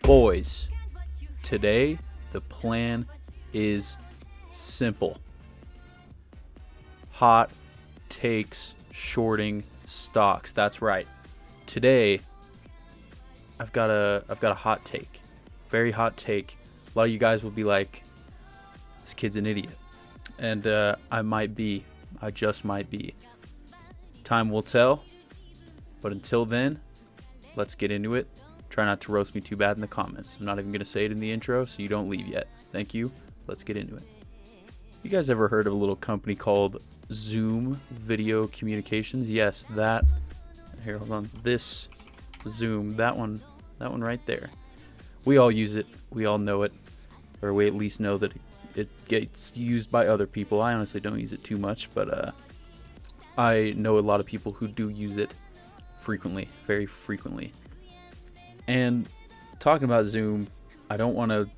Boys, today the plan is simple. Hot takes shorting stocks. That's right. Today I've got a hot take. Very hot take. A lot of you guys will be like, this kid's an idiot. And I just might be. Time will tell. But until then, let's get into it. Try not to roast me too bad in the comments. I'm not even going to say it in the intro, so you don't leave yet. Thank you. Let's get into it. You guys ever heard of a little company called Zoom Video Communications? Yes, that. Here, hold on. This Zoom, that one right there. We all use it. We all know it. Or we at least know that it gets used by other people. I honestly don't use it too much, but I know a lot of people who do use it frequently, very frequently. And talking about Zoom, I don't want to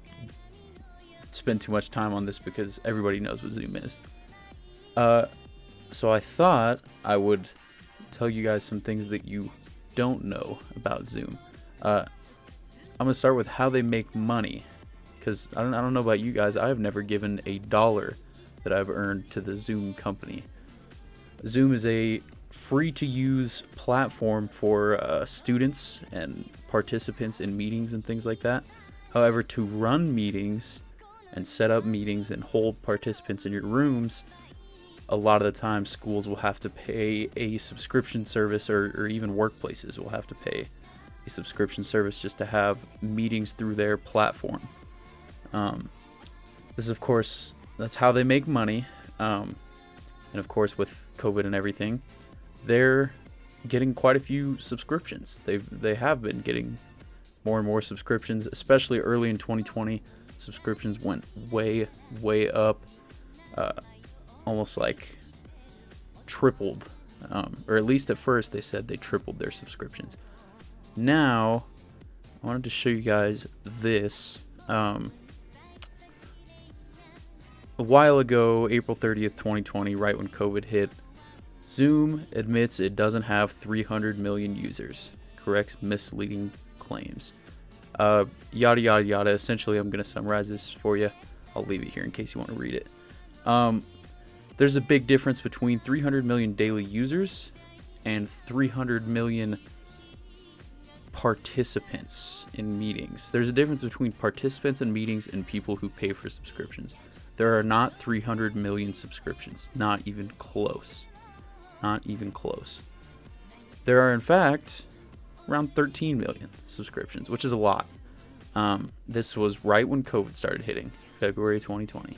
spend too much time on this because everybody knows what Zoom is. So I thought I would tell you guys some things that you don't know about Zoom. I'm going to start with how they make money, because I don't know about you guys. I have never given $1 that I've earned to the Zoom company. Zoom is a free-to-use platform for students and participants in meetings and things like that. However, to run meetings and set up meetings and hold participants in your rooms, a lot of the time schools will have to pay a subscription service, or even workplaces will have to pay a subscription service just to have meetings through their platform. This is, of course, that's how they make money. And of course, with COVID and everything, they're getting quite a few subscriptions. They have been getting more and more subscriptions, especially early in 2020. Subscriptions went way up, almost like tripled, or at least at first they said they tripled their subscriptions. Now, I wanted to show you guys this. A while ago, April 30th, 2020, right when COVID hit, Zoom admits it doesn't have 300 million users. Corrects misleading claims. Yada, yada, yada. Essentially, I'm going to summarize this for you. I'll leave it here in case you want to read it. There's a big difference between 300 million daily users and 300 million participants in meetings. There's a difference between participants in meetings and people who pay for subscriptions. There are not 300 million subscriptions. Not even close. Not even close. There are, in fact, around 13 million subscriptions, which is a lot. This was right when COVID started hitting, February 2020.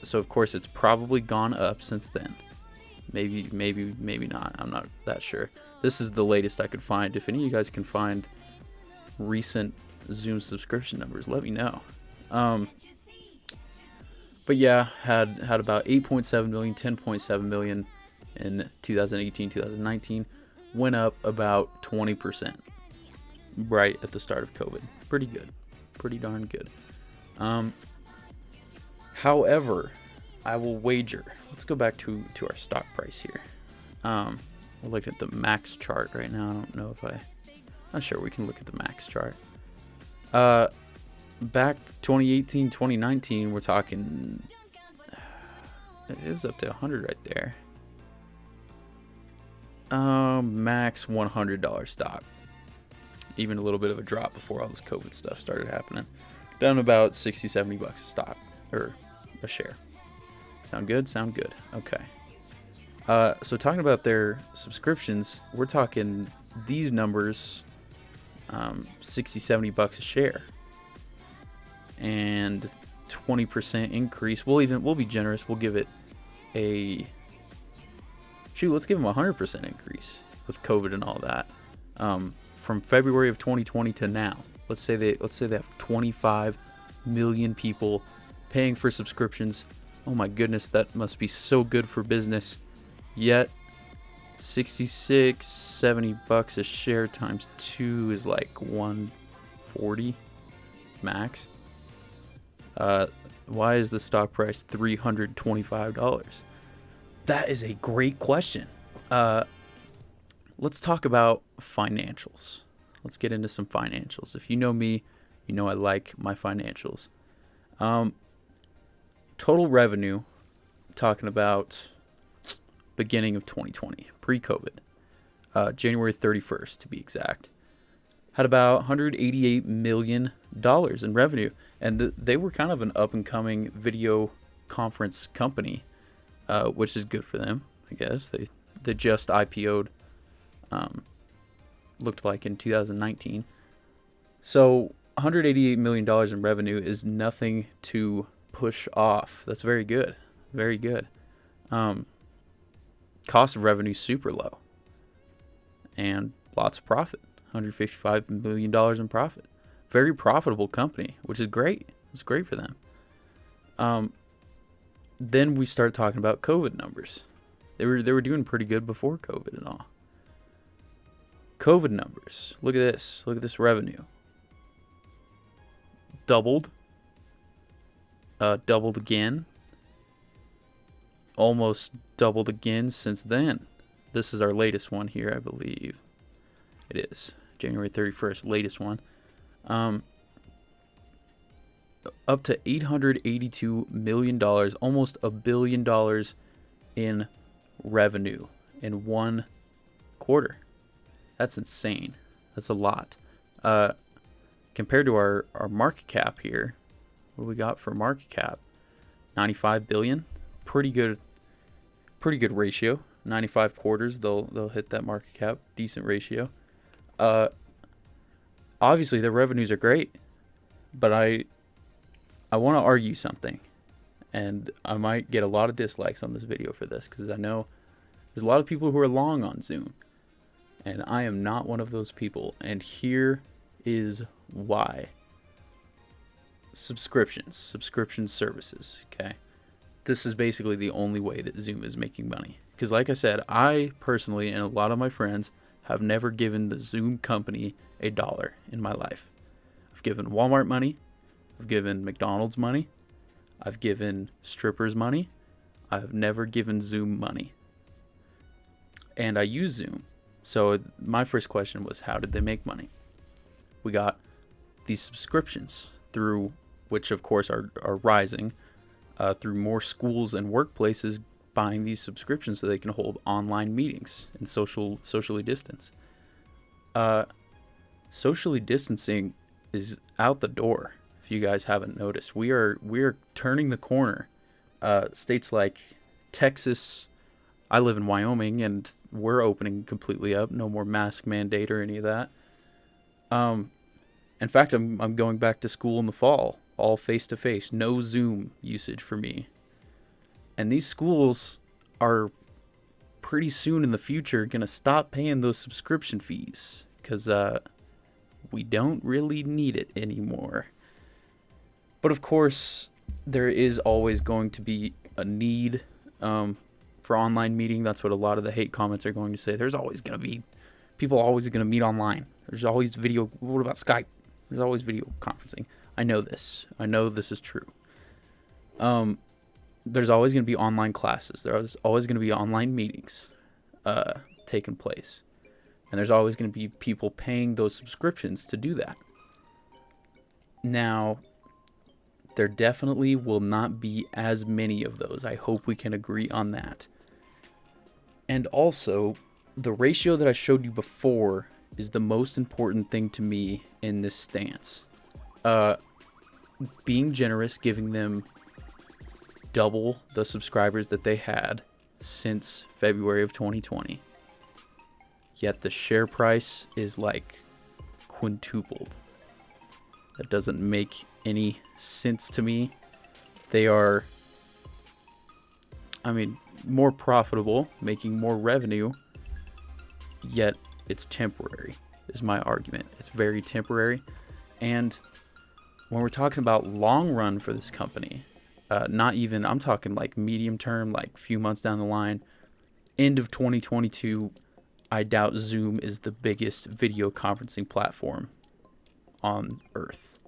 So, of course, it's probably gone up since then. Maybe not. I'm not that sure. This is the latest I could find. If any of you guys can find recent Zoom subscription numbers, let me know. But yeah, had about 8.7 million, 10.7 million in 2018, 2019. Went up about 20% right at the start of COVID. Pretty good. Pretty darn good. However, I will wager. Let's go back to our stock price here. We're looking at the max chart right now. I don't know if not sure we can look at the max chart. Back 2018, 2019, we're talking, it was up to 100 right there. Max $100 stock. Even a little bit of a drop before all this COVID stuff started happening. Down about 60, 70 bucks a stock, or a share. Sound good? Sound good. Okay. So talking about their subscriptions, we're talking these numbers, 60, 70 bucks a share. And 20% increase. We'll be generous. We'll give it let's give them a 100% increase with COVID and all that. From February of 2020 to now, let's say they have 25 million people paying for subscriptions. Oh my goodness, that must be so good for business. Yet 66, 70 bucks a share times 2 is like 140 max. Why is the stock price $325? That is a great question. let's talk about financials. Let's get into some financials. If you know me, you know I like my financials. Total revenue, talking about beginning of 2020, pre-COVID, January 31st to be exact, had about $188 million in revenue. And they were kind of an up-and-coming video conference company, which is good for them, I guess. They just IPO'd, looked like in 2019. So $188 million in revenue is nothing to push off. That's very good. Very good. Cost of revenue super low. And lots of profit. $155 million in profit. Very profitable company, which is great. It's great for them. Then we start talking about COVID numbers. They were doing pretty good before COVID and all. COVID numbers. Look at this. Look at this revenue. Doubled. Doubled again. Almost doubled again since then. This is our latest one here, I believe. It is. January 31st, latest one. Up to $882 million, almost $1 billion in revenue in one quarter. That's insane. That's a lot. Compared to our market cap here, what do we got for market cap? 95 billion. Pretty good ratio. 95 quarters, they'll hit that market cap. Decent ratio. Obviously their revenues are great, but I want to argue something, and I might get a lot of dislikes on this video for this, because I know there's a lot of people who are long on Zoom, and I am not one of those people. And here is why. Subscription services. Okay, this is basically the only way that Zoom is making money. Because like I said, I personally and a lot of my friends have never given the Zoom company $1 in my life. I've given Walmart money. I've given McDonald's money. I've given strippers money. I've never given Zoom money. And I use Zoom. So my first question was, how did they make money? We got these subscriptions, through which of course are rising, through more schools and workplaces buying these subscriptions so they can hold online meetings and socially distance. Socially distancing is out the door. If you guys haven't noticed, we are turning the corner. States like Texas, I live in Wyoming, and we're opening completely up. No more mask mandate or any of that. In fact, I'm going back to school in the fall, all face to face, no Zoom usage for me. And these schools are pretty soon in the future going to stop paying those subscription fees, because we don't really need it anymore. But of course, there is always going to be a need for online meeting. That's what a lot of the hate comments are going to say. There's always going to be people always going to meet online. There's always video. What about Skype? There's always video conferencing. I know this. I know this is true. There's always going to be online classes. There's always going to be online meetings taking place. And there's always going to be people paying those subscriptions to do that. Now, there definitely will not be as many of those. I hope we can agree on that. And also, the ratio that I showed you before is the most important thing to me in this stance. Being generous, giving them double the subscribers that they had since February of 2020. Yet the share price is like quintupled. That doesn't make any sense to me. They are, more profitable, making more revenue, yet it's temporary, is my argument. It's very temporary. And when we're talking about long run for this company, I'm talking like medium term, like few months down the line, end of 2022, I doubt Zoom is the biggest video conferencing platform on Earth.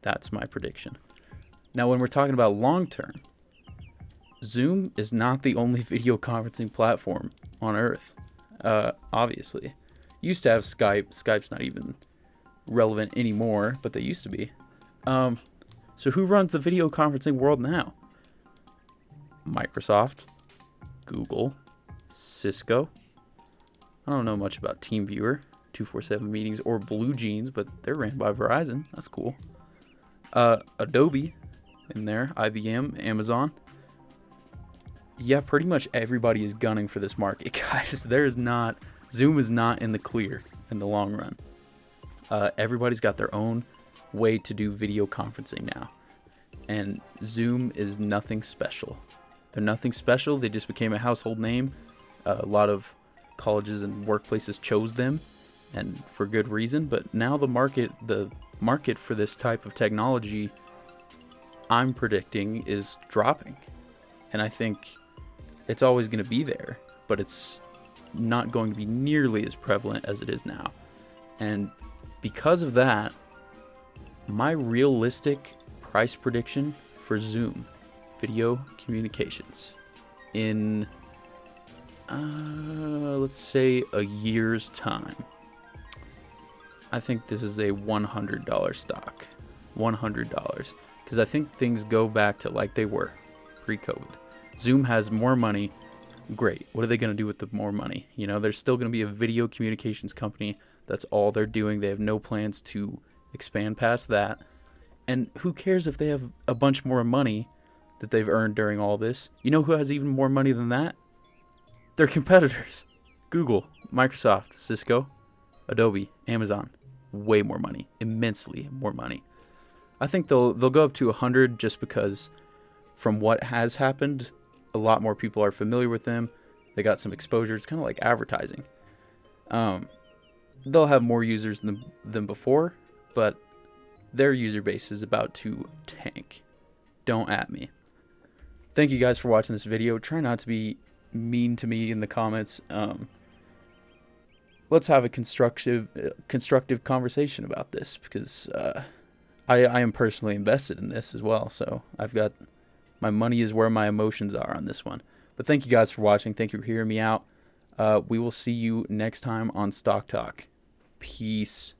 That's my prediction. Now, when we're talking about long term, Zoom is not the only video conferencing platform on Earth. Obviously. Used to have Skype. Skype's not even relevant anymore, but they used to be. So who runs the video conferencing world now? Microsoft, Google, Cisco. I don't know much about TeamViewer, 247 Meetings, or Blue Jeans, but they're ran by Verizon. That's cool. Adobe in there, IBM, Amazon. Yeah, pretty much everybody is gunning for this market, guys. Zoom is not in the clear in the long run. Everybody's got their own way to do video conferencing now. And Zoom is nothing special. They're nothing special. They just became a household name. A lot of colleges and workplaces chose them, and for good reason. But now the market for this type of technology, I'm predicting, is dropping. And I think it's always going to be there, but it's not going to be nearly as prevalent as it is now. And because of that, my realistic price prediction for Zoom video communications in let's say a year's time, I think this is a $100 stock. $100, because I think things go back to like they were pre-COVID. Zoom has more money. Great. What are they going to do with the more money? You know, there's still going to be a video communications company. That's all they're doing. They have no plans to expand past that. And who cares if they have a bunch more money that they've earned during all this? You know who has even more money than that? Their competitors. Google, Microsoft, Cisco, Adobe, Amazon. Way more money. Immensely more money. I think they'll go up to 100 just because from what has happened, a lot more people are familiar with them. They got some exposure. It's kind of like advertising. They'll have more users than before, but their user base is about to tank. Don't at me. Thank you guys for watching this video. Try not to be mean to me in the comments. Let's have a constructive conversation about this, because I am personally invested in this as well. So I've got my money is where my emotions are on this one. But thank you guys for watching. Thank you for hearing me out. We will see you next time on Stock Talk. Peace.